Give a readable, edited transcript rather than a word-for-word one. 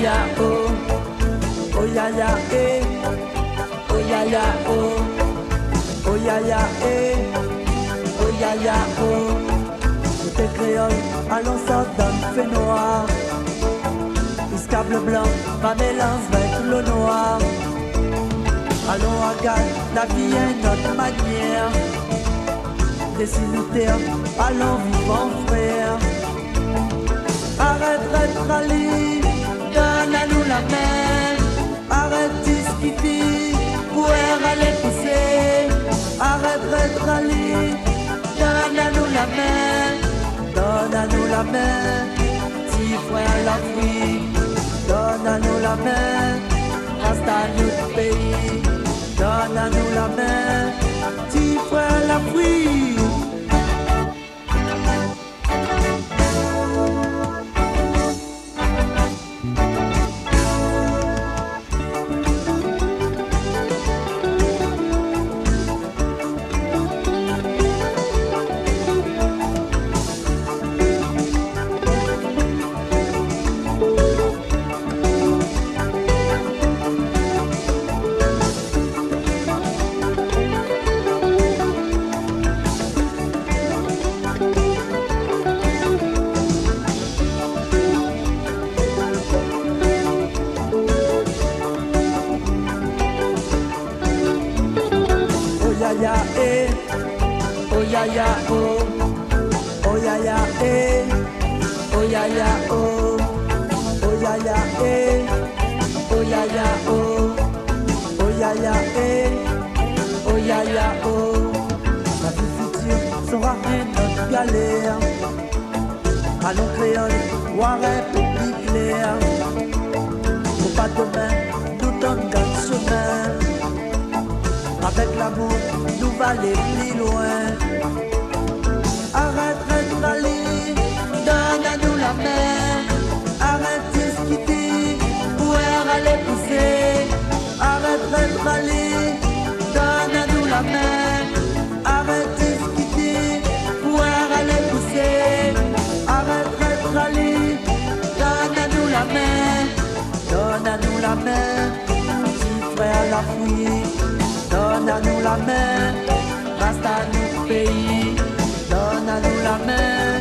ya oh, oh ya ya eh, oh ya ya oh, oh ya ya eh, oh ya ya oh. Tout est créole, allons ça donne fait noir. Piscable blanc, pas mélange avec le noir. Allons à Gagne, la vie est notre manière. Dessine-nous-terre, allons vivre en frère. Arrête d'être rallye, donne à nous la main. Arrête discuter, pour aller pousser. Arrête d'être rallye, donne à nous la main. Donne à nous la main, petit frère l'Afrique. Donne à nous la main, reste à notre pays. Donne à nous la main, petit frère l'Afrique. Allons créole, voir un public clair. Faut pas demain, nous donne notre chemin. Avec l'amour, nous va aller plus loin. Arrête d'être rallye, donne à nous la main. Arrête discuter, pour aller pousser. Arrête d'être rallye, donne à nous la main. Arrête discuter, pour aller pousser. Arrête d'être rallye, donne à nous la main. Donne à nous la main, petit frère l'Afrique. Donne à nous la main, reste à notre pays. Donne à nous la main.